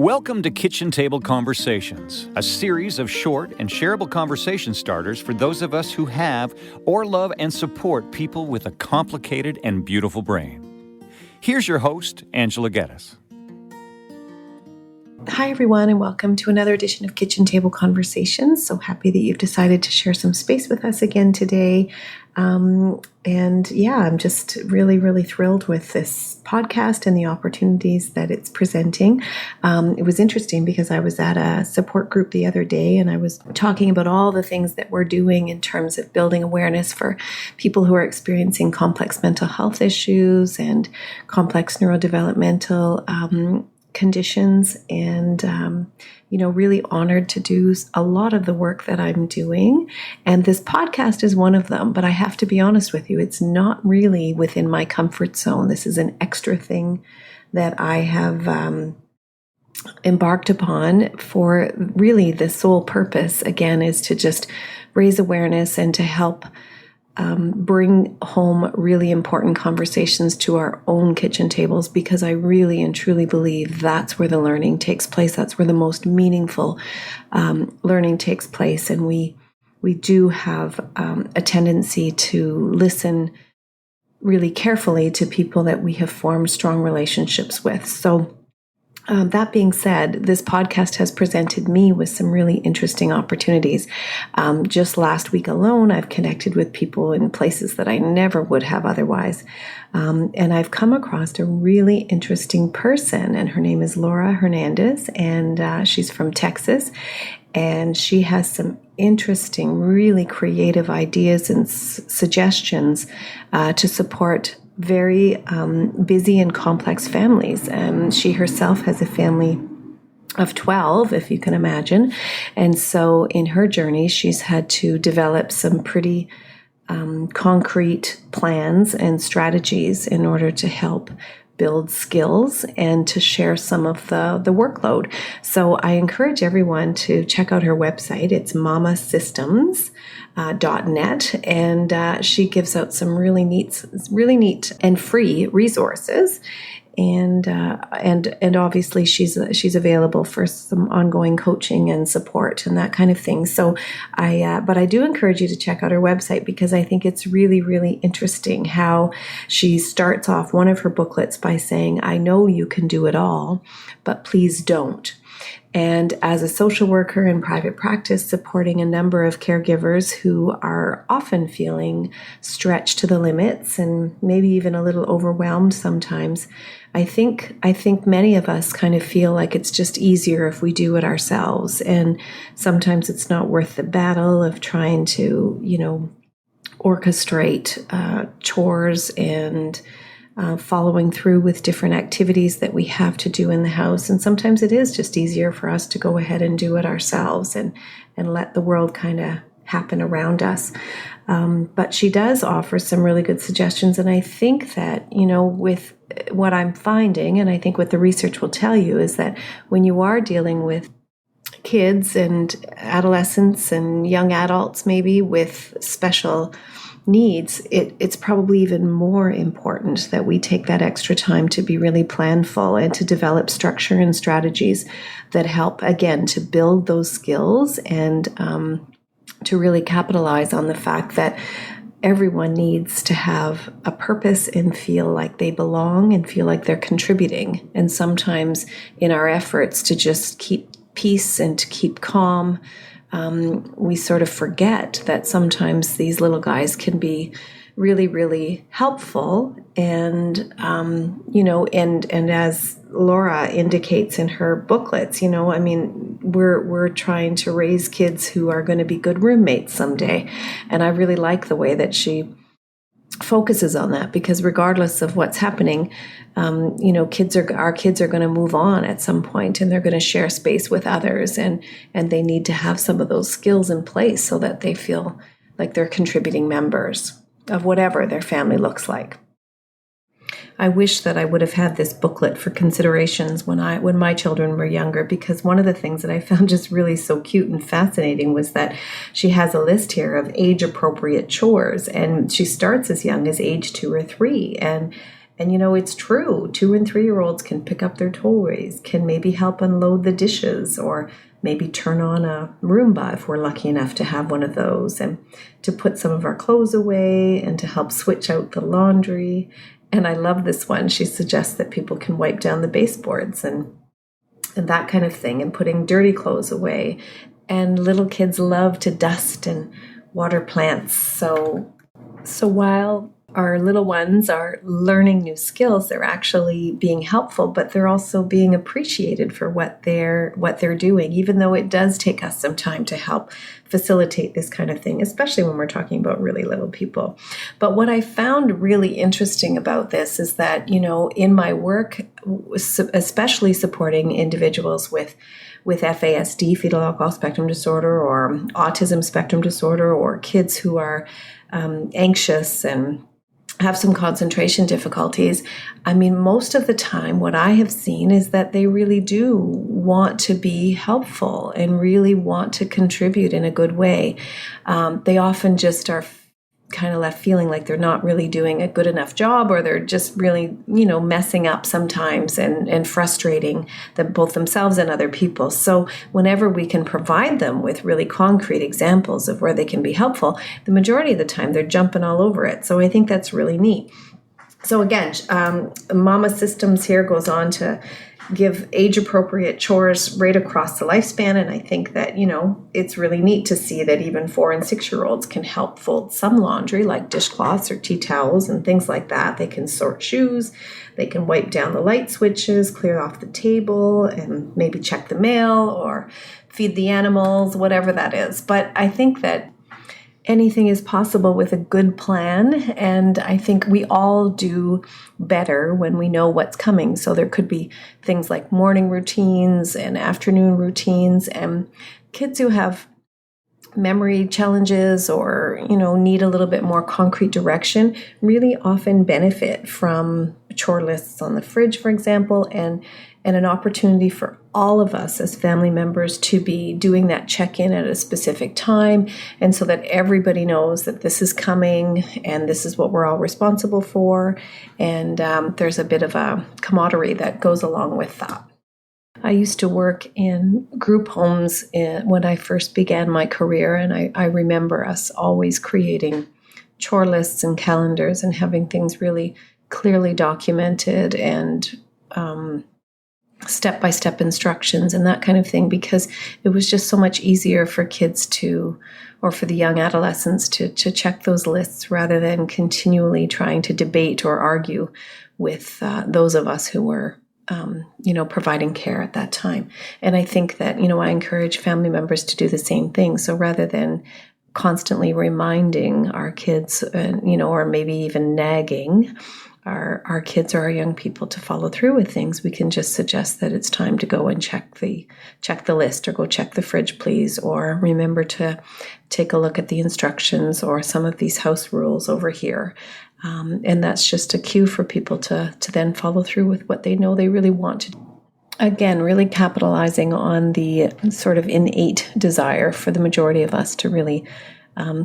Welcome to Kitchen Table Conversations, a series of short and shareable conversation starters for those of us who have or love and support people with a complicated and beautiful brain. Here's your host, Angela Geddes. Hi, everyone, and welcome to another edition of Kitchen Table Conversations. So happy that you've decided to share some space with us again today. I'm just really thrilled with this podcast and the opportunities that it's presenting. It was interesting because I was at a support group the other day and I was talking about all the things that we're doing in terms of building awareness for people who are experiencing complex mental health issues and complex neurodevelopmental conditions, and really honored to do a lot of the work that I'm doing, and this podcast is one of them. But I have to be honest with you, it's not really within my comfort zone. This is an extra thing that I have embarked upon for really the sole purpose, again, is to just raise awareness and to help bring home really important conversations to our own kitchen tables, because I really and truly believe that's where the learning takes place. That's where the most meaningful learning takes place. And we do have a tendency to listen really carefully to people that we have formed strong relationships with. So that being said, this podcast has presented me with some really interesting opportunities. Just last week alone, I've connected with people in places that I never would have otherwise. And I've come across a really interesting person, and her name is Laura Hernandez, and she's from Texas. And she has some interesting, really creative ideas and suggestions to support very busy and complex families. She herself has a family of 12, if you can imagine. And so in her journey, she's had to develop some pretty concrete plans and strategies in order to help build skills and to share some of the workload. So I encourage everyone to check out her website. It's mamasystems.net, and she gives out some really neat and free resources. And obviously she's available for some ongoing coaching and support and that kind of thing. So but I do encourage you to check out her website, because I think it's really interesting how she starts off one of her booklets by saying, "I know you can do it all, but please don't." And as a social worker in private practice, supporting a number of caregivers who are often feeling stretched to the limits and maybe even a little overwhelmed sometimes, I think many of us kind of feel like it's just easier if we do it ourselves. And sometimes it's not worth the battle of trying to, orchestrate chores and following through with different activities that we have to do in the house. And sometimes it is just easier for us to go ahead and do it ourselves and let the world kind of happen around us. But she does offer some really good suggestions. And I think that, with what I'm finding, and I think what the research will tell you, is that when you are dealing with kids and adolescents and young adults, maybe with special needs, it's probably even more important that we take that extra time to be really planful and to develop structure and strategies that help, again, to build those skills and to really capitalize on the fact that everyone needs to have a purpose and feel like they belong and feel like they're contributing. And sometimes in our efforts to just keep peace and to keep calm, we sort of forget that sometimes these little guys can be really helpful. And, and as Laura indicates in her booklets, we're trying to raise kids who are going to be good roommates someday. And I really like the way that she focuses on that, because regardless of what's happening, our kids are going to move on at some point, and they're going to share space with others, and they need to have some of those skills in place so that they feel like they're contributing members of whatever their family looks like. I wish that I would have had this booklet for considerations when my children were younger, because one of the things that I found just really so cute and fascinating was that she has a list here of age-appropriate chores, and she starts as young as age 2 or 3, and And it's true. 2 and 3-year-olds can pick up their toys, can maybe help unload the dishes, or maybe turn on a Roomba if we're lucky enough to have one of those, and to put some of our clothes away and to help switch out the laundry. And I love this one. She suggests that people can wipe down the baseboards and that kind of thing, and putting dirty clothes away. And little kids love to dust and water plants. So while our little ones are learning new skills, they're actually being helpful, but they're also being appreciated for what they're doing, even though it does take us some time to help facilitate this kind of thing, especially when we're talking about really little people. But what I found really interesting about this is that, in my work, especially supporting individuals with FASD, fetal alcohol spectrum disorder, or autism spectrum disorder, or kids who are anxious and have some concentration difficulties. I mean, most of the time what I have seen is that they really do want to be helpful and really want to contribute in a good way. They often just are kind of left feeling like they're not really doing a good enough job, or they're just really, messing up sometimes and frustrating both themselves and other people. So whenever we can provide them with really concrete examples of where they can be helpful, the majority of the time they're jumping all over it. So I think that's really neat. So again, Mama Systems here goes on to give age-appropriate chores right across the lifespan. And I think that, it's really neat to see that even 4 and 6-year-olds can help fold some laundry, like dishcloths or tea towels and things like that. They can sort shoes, they can wipe down the light switches, clear off the table, and maybe check the mail or feed the animals, whatever that is. But I think that anything is possible with a good plan, and I think we all do better when we know what's coming. So there could be things like morning routines and afternoon routines, and kids who have memory challenges or, need a little bit more concrete direction really often benefit from chore lists on the fridge, for example, and an opportunity for all of us as family members to be doing that check-in at a specific time, and so that everybody knows that this is coming and this is what we're all responsible for, and there's a bit of a camaraderie that goes along with that. I used to work in group homes when I first began my career, and I remember us always creating chore lists and calendars and having things really clearly documented and step-by-step instructions and that kind of thing, because it was just so much easier for kids or for the young adolescents to check those lists rather than continually trying to debate or argue with those of us who were providing care at that time. And I think that, I encourage family members to do the same thing. So rather than constantly reminding our kids, or maybe even nagging our kids or our young people to follow through with things, we can just suggest that it's time to go and check the list, or go check the fridge, please, or remember to take a look at the instructions or some of these house rules over here. And that's just a cue for people to then follow through with what they know they really want to do. Again, really capitalizing on the sort of innate desire for the majority of us to really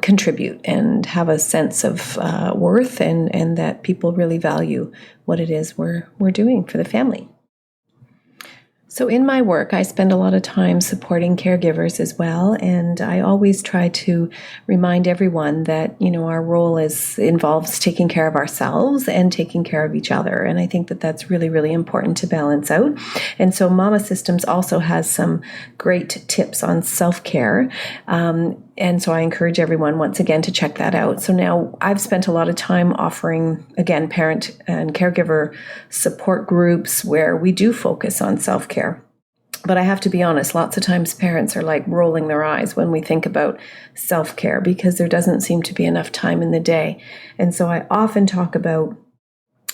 contribute and have a sense of worth, and that people really value what it is we're doing for the family. So in my work, I spend a lot of time supporting caregivers as well, and I always try to remind everyone that, our role involves taking care of ourselves and taking care of each other, and I think that that's really, really important to balance out. And so Mama Systems also has some great tips on self-care, and so I encourage everyone, once again, to check that out. So now I've spent a lot of time offering, again, parent and caregiver support groups where we do focus on self-care. But I have to be honest, lots of times parents are like rolling their eyes when we think about self-care, because there doesn't seem to be enough time in the day. And so I often talk about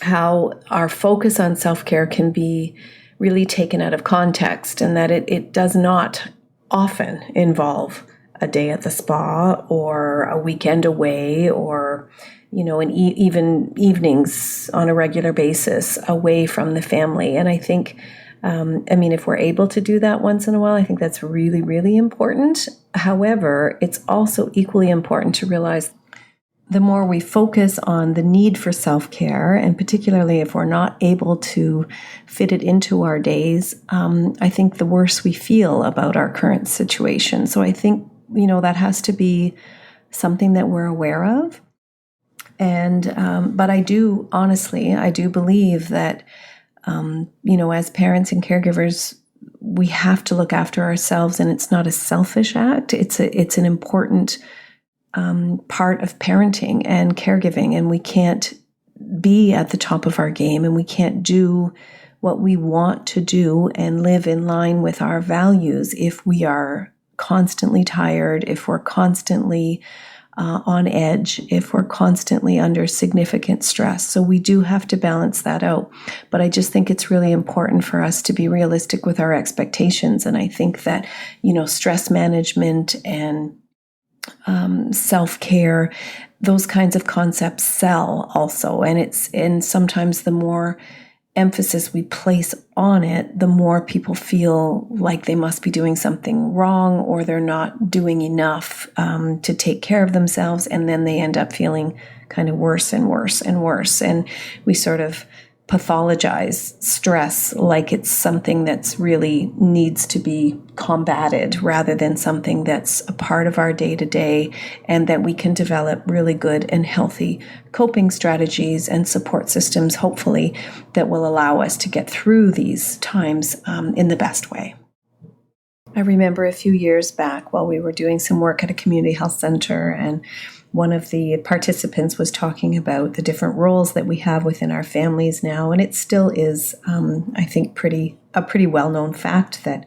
how our focus on self-care can be really taken out of context, and that it does not often involve a day at the spa or a weekend away, or even evenings on a regular basis away from the family. And I think, if we're able to do that once in a while, I think that's really, really important. However, it's also equally important to realize the more we focus on the need for self-care, and particularly if we're not able to fit it into our days, I think the worse we feel about our current situation. So I think, that has to be something that we're aware of. And, but I do believe that, as parents and caregivers, we have to look after ourselves, and it's not a selfish act. It's an important part of parenting and caregiving, and we can't be at the top of our game, and we can't do what we want to do and live in line with our values if we are constantly tired, if we're constantly on edge, if we're constantly under significant stress. So we do have to balance that out. But I just think it's really important for us to be realistic with our expectations. And I think that, stress management and self-care, those kinds of concepts sell also. And sometimes the more emphasis we place on it, the more people feel like they must be doing something wrong, or they're not doing enough to take care of themselves. And then they end up feeling kind of worse and worse and worse. And we sort of pathologize stress like it's something that's really needs to be combated, rather than something that's a part of our day-to-day, and that we can develop really good and healthy coping strategies and support systems, hopefully, that will allow us to get through these times in the best way. I remember a few years back while we were doing some work at a community health center, and one of the participants was talking about the different roles that we have within our families now. And it still is, I think, a pretty well-known fact that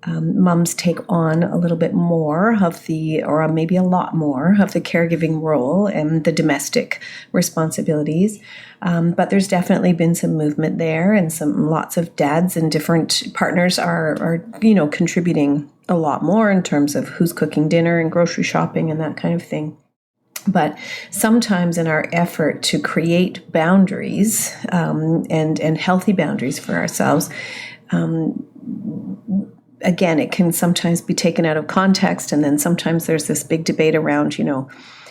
moms take on a little bit more of or maybe a lot more of the caregiving role and the domestic responsibilities. But there's definitely been some movement there, and lots of dads and different partners are contributing a lot more in terms of who's cooking dinner and grocery shopping and that kind of thing. But sometimes in our effort to create boundaries and healthy boundaries for ourselves, again, it can sometimes be taken out of context. And then sometimes there's this big debate around,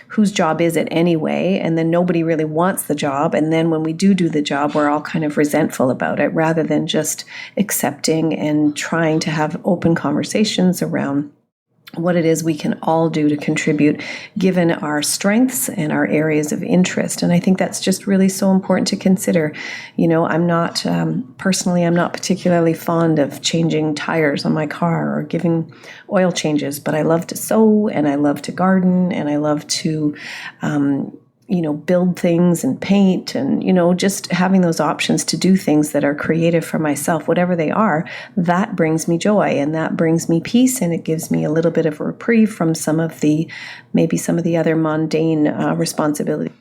whose job is it anyway? And then nobody really wants the job. And then when we do the job, we're all kind of resentful about it, rather than just accepting and trying to have open conversations around what it is we can all do to contribute, given our strengths and our areas of interest. And I think that's just really so important to consider. I'm not particularly fond of changing tires on my car or giving oil changes, but I love to sew, and I love to garden, and I love to build things and paint, and, just having those options to do things that are creative for myself, whatever they are, that brings me joy, and that brings me peace, and it gives me a little bit of a reprieve from some of the other mundane responsibilities.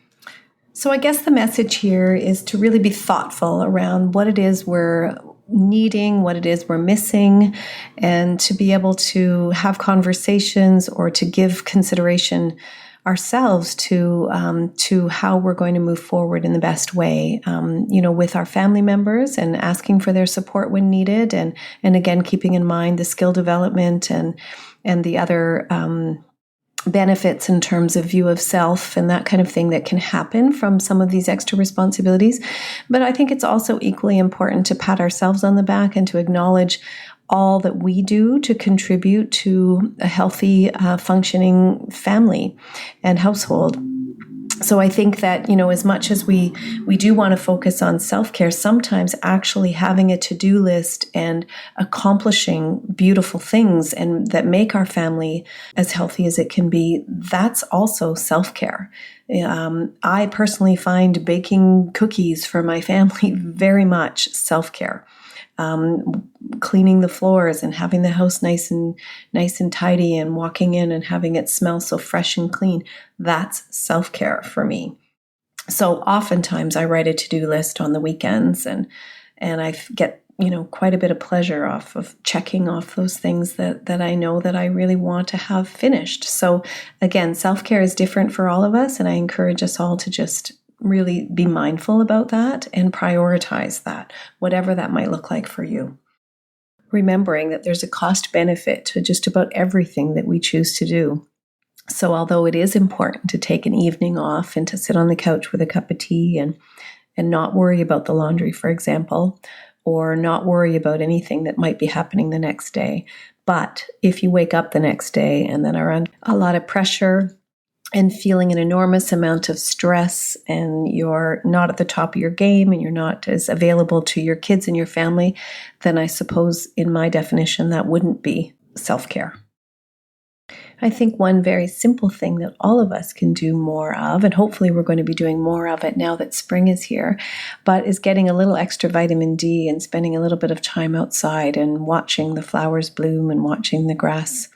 So I guess the message here is to really be thoughtful around what it is we're needing, what it is we're missing, and to be able to have conversations or to give consideration ourselves to how we're going to move forward in the best way, with our family members, and asking for their support when needed, and again keeping in mind the skill development and the other benefits in terms of view of self and that kind of thing that can happen from some of these extra responsibilities. But I think it's also equally important to pat ourselves on the back and to acknowledge all that we do to contribute to a healthy, functioning family and household. So I think that, as much as we do want to focus on self-care, sometimes actually having a to-do list and accomplishing beautiful things and that make our family as healthy as it can be, that's also self-care. I personally find baking cookies for my family very much self-care. Cleaning the floors and having the house nice and tidy, and walking in and having it smell so fresh and clean, that's self-care for me. So oftentimes I write a to-do list on the weekends, and I get quite a bit of pleasure off of checking off those things that I know that I really want to have finished. So again, self-care is different for all of us, and I encourage us all to just really be mindful about that and prioritize that, whatever that might look like for you. Remembering that there's a cost benefit to just about everything that we choose to do. So although it is important to take an evening off and to sit on the couch with a cup of tea and not worry about the laundry, for example, or not worry about anything that might be happening the next day. But if you wake up the next day and then are under a lot of pressure and feeling an enormous amount of stress, and you're not at the top of your game and you're not as available to your kids and your family, then I suppose in my definition, that wouldn't be self-care. I think one very simple thing that all of us can do more of, and hopefully we're going to be doing more of it now that spring is here, but is getting a little extra vitamin D and spending a little bit of time outside and watching the flowers bloom and watching the grass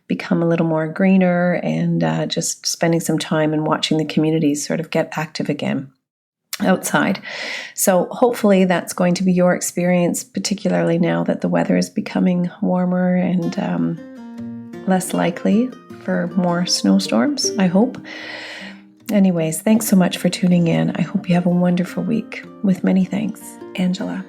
become a little more greener, and just spending some time and watching the communities sort of get active again outside. So hopefully that's going to be your experience, particularly now that the weather is becoming warmer and less likely for more snowstorms, I hope. Anyways, thanks so much for tuning in. I hope you have a wonderful week. With many thanks, Angela.